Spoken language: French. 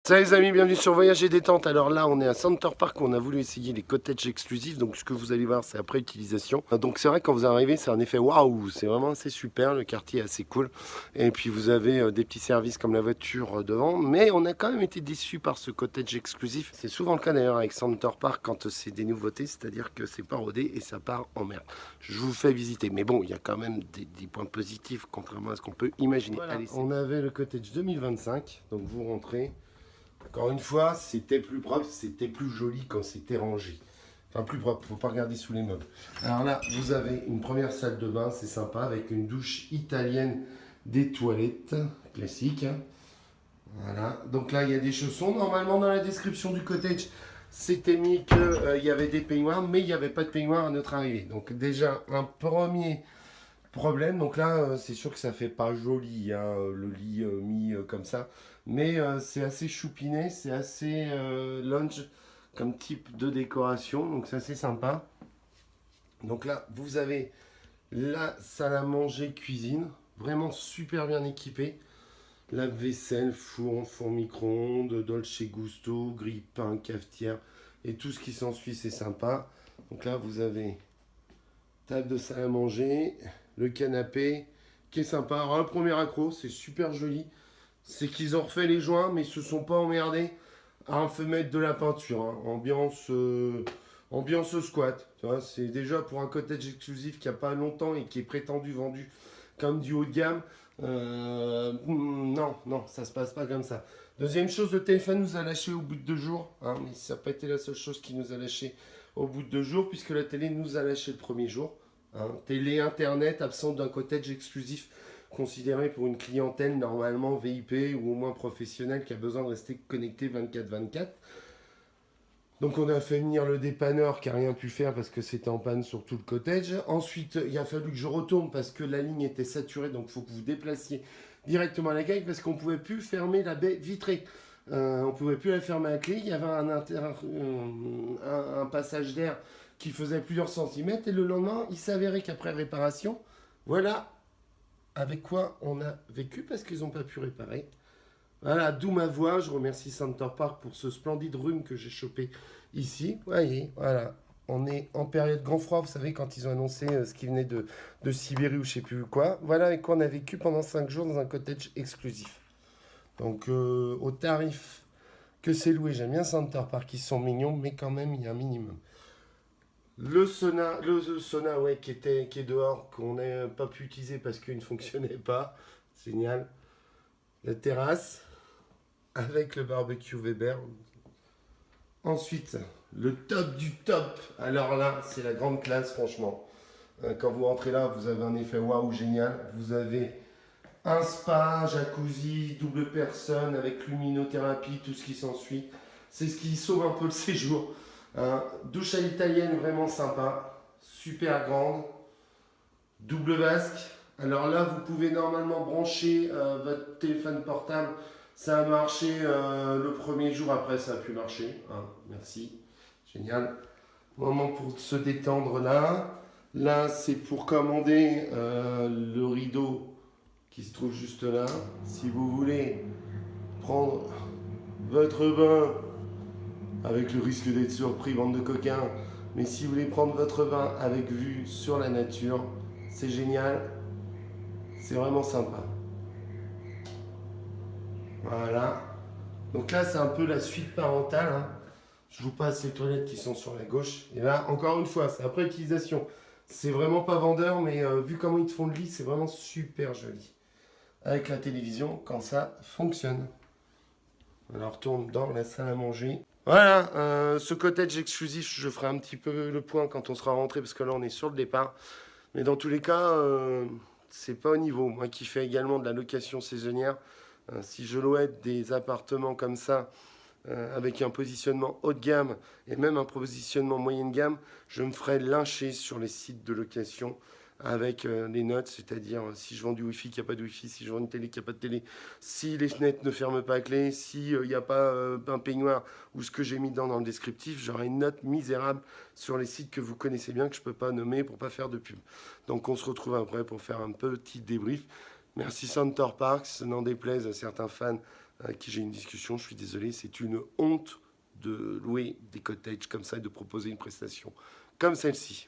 Salut les amis, bienvenue sur Voyage et Détente. Alors là, on est à Center Park, on a voulu essayer les cottages exclusifs. Donc ce que vous allez voir, c'est après utilisation. Donc c'est vrai, quand vous arrivez, c'est un effet waouh, c'est vraiment assez super. Le quartier est assez cool. Et puis vous avez des petits services comme la voiture devant. Mais on a quand même été déçus par ce cottage exclusif. C'est souvent le cas d'ailleurs avec Center Park quand c'est des nouveautés, c'est-à-dire que c'est pas rodé et ça part en mer. Je vous fais visiter. Mais bon, il y a quand même des points positifs, contrairement à ce qu'on peut imaginer. Voilà, allez, on avait le cottage 2025, donc vous rentrez. Encore une fois, c'était plus propre, c'était plus joli quand c'était rangé. Enfin, plus propre, faut pas regarder sous les meubles. Alors là, vous avez une première salle de bain, c'est sympa, avec une douche italienne, des toilettes, classiques. Voilà, donc là, il y a des chaussons. Normalement, dans la description du cottage, c'était mis qu'il y avait des peignoirs, mais il n'y avait pas de peignoir à notre arrivée. Donc déjà, un premier problème. Donc là, c'est sûr que ça fait pas joli, hein, le lit mis comme ça. Mais c'est assez choupiné, c'est assez lounge comme type de décoration. Donc c'est assez sympa. Donc là, vous avez la salle à manger cuisine. Vraiment super bien équipée. Lave-vaisselle, four micro-ondes, Dolce Gusto, grille-pain, cafetière et tout ce qui s'ensuit, c'est sympa. Donc là, vous avez table de salle à manger, le canapé qui est sympa. Alors, le premier accro, c'est super joli. C'est qu'ils ont refait les joints, mais ils se sont pas emmerdés à un peu mettre de la peinture. Hein. Ambiance squat. Tu vois, c'est déjà pour un cottage exclusif qui a pas longtemps et qui est prétendu vendu comme du haut de gamme. Non, ça se passe pas comme ça. Deuxième chose, le téléphone nous a lâché au bout de 2 jours. Hein, mais ça n'a pas été la seule chose qui nous a lâché au bout de 2 jours, puisque la télé nous a lâché le premier jour. Hein. Télé, internet, absente d'un cottage exclusif considéré pour une clientèle normalement VIP ou au moins professionnelle qui a besoin de rester connecté 24/24. Donc on a fait venir le dépanneur qui n'a rien pu faire parce que c'était en panne sur tout le cottage. Ensuite, il a fallu que je retourne parce que la ligne était saturée, donc il faut que vous déplaciez directement à la gare parce qu'on ne pouvait plus fermer la baie vitrée. On ne pouvait plus la fermer à clé. Il y avait un passage d'air qui faisait plusieurs centimètres et le lendemain, il s'avérait qu'après réparation, voilà avec quoi on a vécu parce qu'ils n'ont pas pu réparer. Voilà, d'où ma voix. Je remercie Center Park pour ce splendide rhume que j'ai chopé ici. Vous voyez, voilà. On est en période grand froid, vous savez, quand ils ont annoncé ce qui venait de Sibérie ou je sais plus quoi. Voilà avec quoi on a vécu pendant 5 jours dans un cottage exclusif. Donc, au tarif que c'est loué, j'aime bien Center Park, ils sont mignons, mais quand même, il y a un minimum. Le sauna ouais, qui est dehors, qu'on n'a pas pu utiliser parce qu'il ne fonctionnait pas. Génial. La terrasse avec le barbecue Weber. Ensuite, le top du top. Alors là, c'est la grande classe, franchement. Quand vous rentrez là, vous avez un effet waouh génial. Vous avez un spa, jacuzzi, double personne avec luminothérapie, tout ce qui s'ensuit. C'est ce qui sauve un peu le séjour. Douche à l'italienne, vraiment sympa. Super grande. Double vasque. Alors là, vous pouvez normalement brancher votre téléphone portable. Ça a marché le premier jour, après ça a pu marcher. Hein, merci. Génial. Moment pour se détendre là. Là, c'est pour commander le rideau qui se trouve juste là. Si vous voulez prendre votre bain, avec le risque d'être surpris, bande de coquins, mais si vous voulez prendre votre bain avec vue sur la nature, c'est génial. C'est vraiment sympa. Voilà. Donc là, c'est un peu la suite parentale. Hein. Je vous passe les toilettes qui sont sur la gauche. Et là, encore une fois, c'est après utilisation. C'est vraiment pas vendeur, mais vu comment ils te font le lit, c'est vraiment super joli. Avec la télévision, quand ça fonctionne. Alors, on retourne dans la salle à manger. Voilà, ce cottage exclusif, je ferai un petit peu le point quand on sera rentré, parce que là, on est sur le départ. Mais dans tous les cas, c'est pas au niveau. Moi qui fais également de la location saisonnière, si je louais des appartements comme ça, avec un positionnement haut de gamme et même un positionnement moyenne gamme, je me ferais lyncher sur les sites de location avec les notes, c'est-à-dire si je vends du Wi-Fi, qu'il n'y a pas de Wi-Fi, si je vends une télé, qu'il n'y a pas de télé, si les fenêtres ne ferment pas à clé, si il n'y a pas un peignoir ou ce que j'ai mis dans le descriptif, j'aurai une note misérable sur les sites que vous connaissez bien, que je ne peux pas nommer pour ne pas faire de pub. Donc on se retrouve après pour faire un petit débrief. Merci Center Parks, n'en déplaise à certains fans avec qui j'ai eu une discussion. Je suis désolé, c'est une honte de louer des cottages comme ça et de proposer une prestation comme celle-ci.